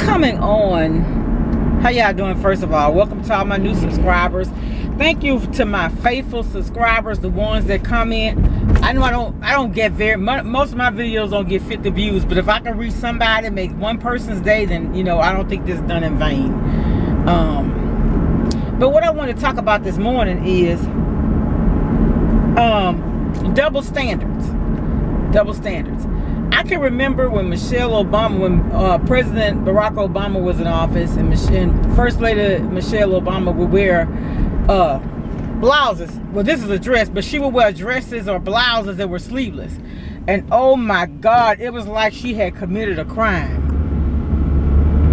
coming on. How y'all doing? First of all, welcome to all my new subscribers. Thank you to my faithful subscribers, the ones that comment. I know I don't get most of my videos don't get 50 views, but if I can reach somebody, make one person's day, then I don't think this is done in vain. But what I want to talk about this morning is double standards. I can remember when President Barack Obama was in office, and First Lady Michelle Obama would wear blouses. Well, this is a dress, but she would wear dresses or blouses that were sleeveless. And oh my God, it was like she had committed a crime.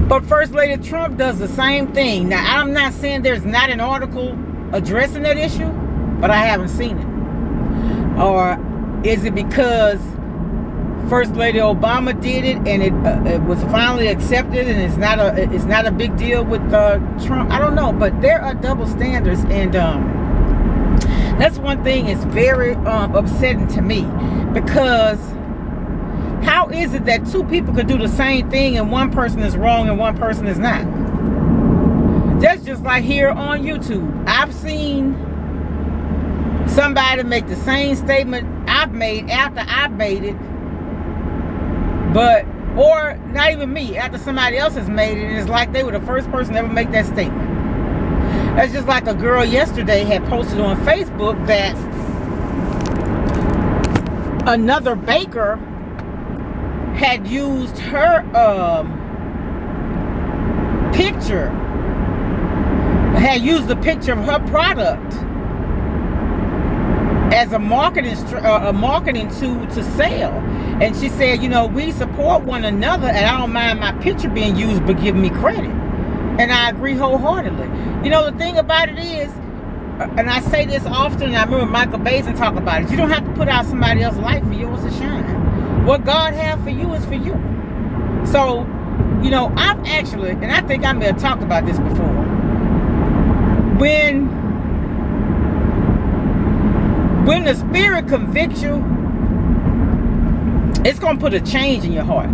But First Lady Trump does the same thing. Now, I'm not saying there's not an article addressing that issue, but I haven't seen it. Or is it because First Lady Obama did it and it was finally accepted and it's not a big deal with Trump? I don't know, but there are double standards, and that's one thing that's very upsetting to me, because how is it that two people could do the same thing and one person is wrong and one person is not? That's just like here on YouTube. I've seen somebody make the same statement I've made after I've made it, or not even me, after somebody else has made it, and it's like they were the first person to ever make that statement. That's just like a girl yesterday had posted on Facebook that another baker had used her the picture of her product as a marketing tool to sell. And she said, we support one another, and I don't mind my picture being used, but give me credit. And I agree wholeheartedly. The thing about it is, and I say this often, and I remember Michael Basin talk about it, you don't have to put out somebody else's light for yours to shine. What God has for you is for you. So, I've actually, and I think I may have talked about this before, when the Spirit convicts you, it's going to put a change in your heart.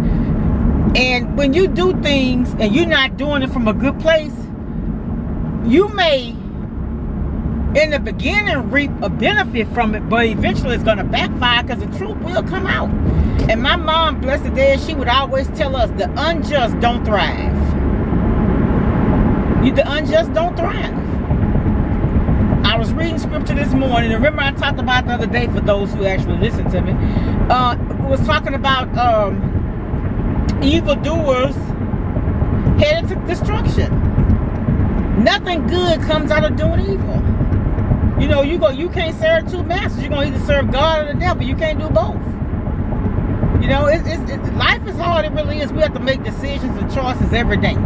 And when you do things and you're not doing it from a good place, you may in the beginning reap a benefit from it, but eventually it's going to backfire, because the truth will come out. And my mom, blessed the dead, she would always tell us, the unjust don't thrive. The unjust don't thrive. I was reading scripture this morning, and remember I talked about the other day, for those who actually listen to me, was talking about evildoers headed to destruction. Nothing good comes out of doing evil. You can't serve two masters. You're going to either serve God or the devil. You can't do both. Life is hard. It really is. We have to make decisions and choices every day.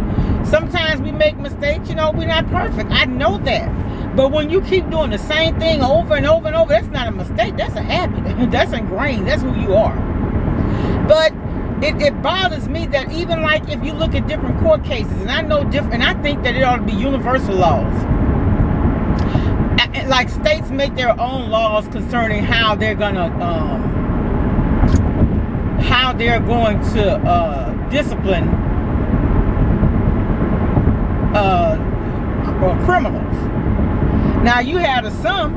Sometimes we make mistakes. We're not perfect. I know that. But when you keep doing the same thing over and over and over, that's not a mistake. That's a habit. That's ingrained. That's who you are. But it bothers me that even like if you look at different court cases, and I know different, and I think that it ought to be universal laws. Like states make their own laws concerning how they're going to discipline criminals. Now you have the sum,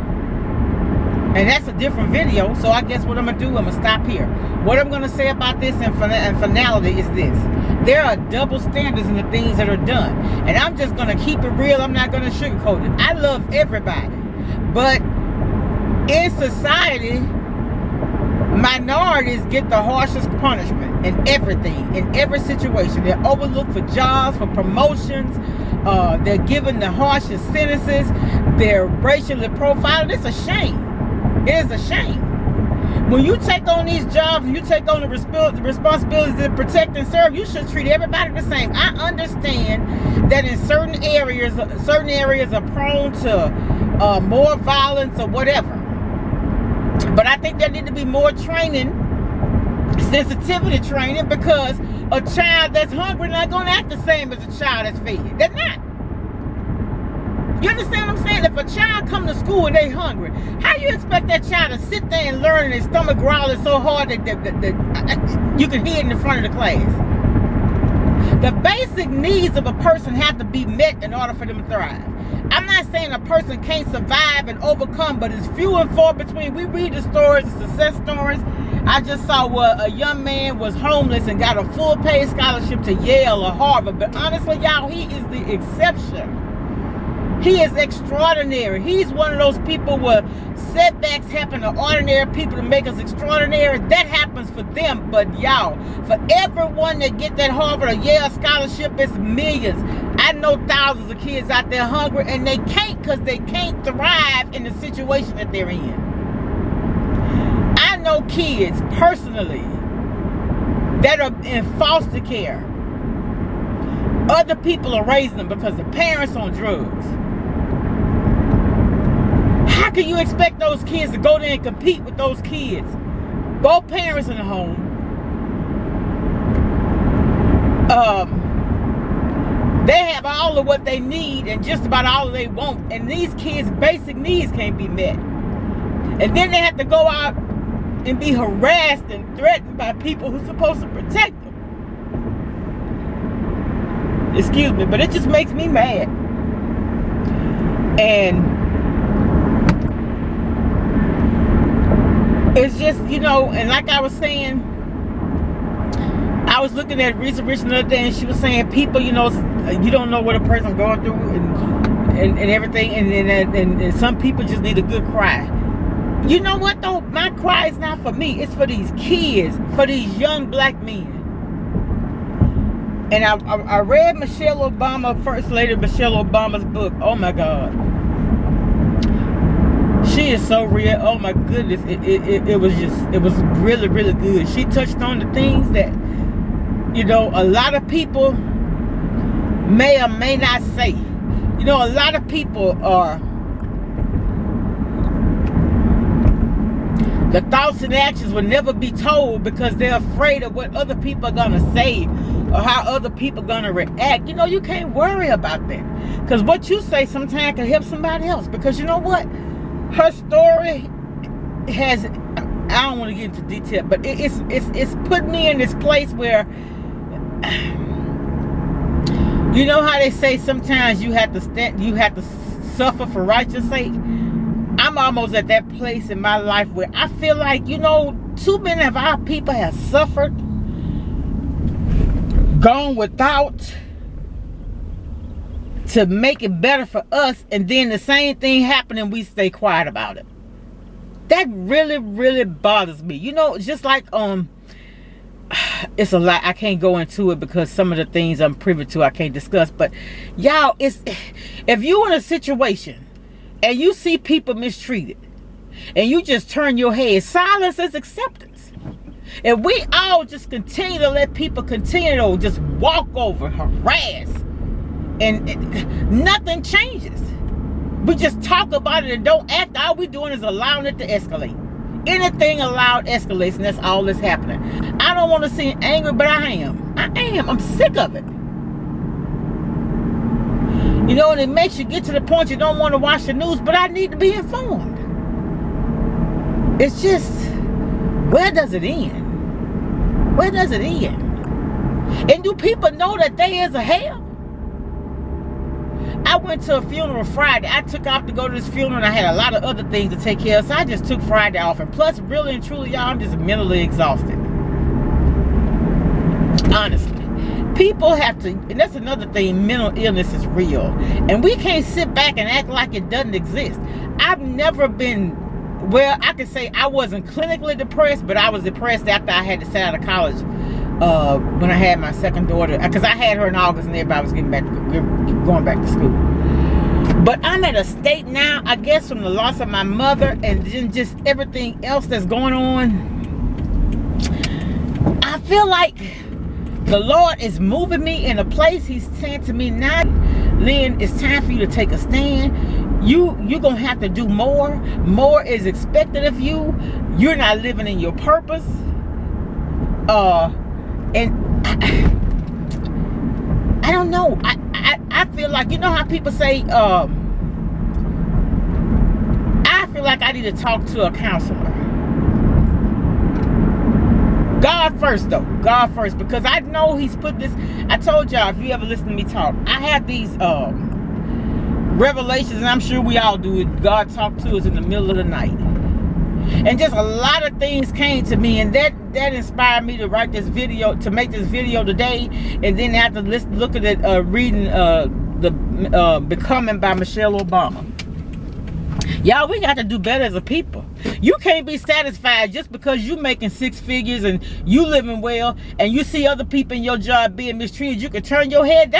and that's a different video, so I guess what I'm going to do, I'm going to stop here. What I'm going to say about this in finality is this. There are double standards in the things that are done. And I'm just going to keep it real. I'm not going to sugarcoat it. I love everybody. But in society, minorities get the harshest punishment in everything, in every situation. They're overlooked for jobs, for promotions. They're given the harshest sentences. They're racially profiled. It's a shame. It is a shame. When you take on these jobs, and you take on the responsibilities to protect and serve, you should treat everybody the same. I understand that in certain areas are prone to more violence or whatever. But I think there need to be more training, sensitivity training, because a child that's hungry not going to act the same as a child that's fed. They're not. You understand what I'm saying? If a child come to school and they hungry, how you expect that child to sit there and learn and his stomach growling so hard that you can hear it in the front of the class? The basic needs of a person have to be met in order for them to thrive. I'm not saying a person can't survive and overcome, but it's few and far between. We read the stories, the success stories. I just saw where a young man was homeless and got a full paid scholarship to Yale or Harvard. But honestly, y'all, he is the exception. He is extraordinary. He's one of those people where setbacks happen to ordinary people to make us extraordinary. That happens for them. But y'all, for everyone that get that Harvard or Yale scholarship, it's millions. I know thousands of kids out there hungry, and they can't because they can't thrive in the situation that they're in. I know kids personally that are in foster care. Other people are raising them because the parents on drugs. How can you expect those kids to go there and compete with those kids? Both parents in the home. They have all of what they need and just about all they want. And these kids' basic needs can't be met. And then they have to go out and be harassed and threatened by people who's supposed to protect them. Excuse me, but it just makes me mad. And it's just, you know, and like I was saying, I was looking at Risa Rich the other day, and she was saying people, you know, you don't know what a person's going through and everything, and some people just need a good cry. You know what though? My cry is not for me. It's for these kids, for these young black men. And I read Michelle Obama, First Lady Michelle Obama's book. Oh my God. She is so real. Oh my goodness. It was really, really good. She touched on the things that, you know, a lot of people may or may not say. You know, a lot of people are, the thoughts and actions will never be told because they're afraid of what other people are going to say or how other people are going to react. You know, you can't worry about that. Because what you say sometimes can help somebody else. Because you know what? Her story has, I don't want to get into detail, but it's put me in this place where, you know how they say sometimes you have to suffer for righteous sake? I'm almost at that place in my life where I feel like, you know, too many of our people have suffered, gone without to make it better for us, and then the same thing happened and we stay quiet about it. That really, really bothers me. You know, just like, it's a lot. I can't go into it because some of the things I'm privy to I can't discuss. But y'all, if you're in a situation and you see people mistreated and you just turn your head, silence is acceptance. If we all just continue to let people continue to just walk over, harass, and nothing changes. We just talk about it and don't act. All we doing is allowing it to escalate. Anything allowed escalates, and that's all that's happening. I don't want to seem angry, but I am. I'm sick of it. You know, and it makes you get to the point you don't want to watch the news, but I need to be informed. It's just, where does it end? Where does it end? And do people know that there is a hell? I went to a funeral Friday. I took off to go to this funeral, and I had a lot of other things to take care of, so I just took Friday off. And plus, really and truly, y'all, I'm just mentally exhausted. Honestly. People have to, and that's another thing, mental illness is real. And we can't sit back and act like it doesn't exist. I've never been, well, I could say I wasn't clinically depressed, but I was depressed after I had to stay out of college when I had my second daughter. Because I had her in August and everybody was going back to school. But I'm at a state now, I guess, from the loss of my mother and then just everything else that's going on. I feel like the Lord is moving me in a place. He's saying to me, now, Lynn, it's time for you to take a stand. You're going to have to do more. More is expected of you. You're not living in your purpose. And I don't know. I feel like, you know how people say, I feel like I need to talk to a counselor. God first, though. God first, because I know He's put this. I told y'all, if you ever listen to me talk, I have these revelations, and I'm sure we all do it. God talked to us in the middle of the night, and just a lot of things came to me, and that inspired me to write this video, to make this video today. And then after looking at reading the Becoming by Michelle Obama. Y'all, we got to do better as a people. You can't be satisfied just because you making 6 figures and you living well, and you see other people in your job being mistreated. You can turn your head.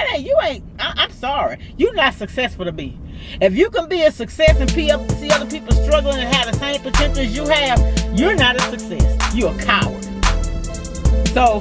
I'm sorry. You're not successful to be. If you can be a success and see other people struggling and have the same potential as you have, you're not a success. You're a coward. So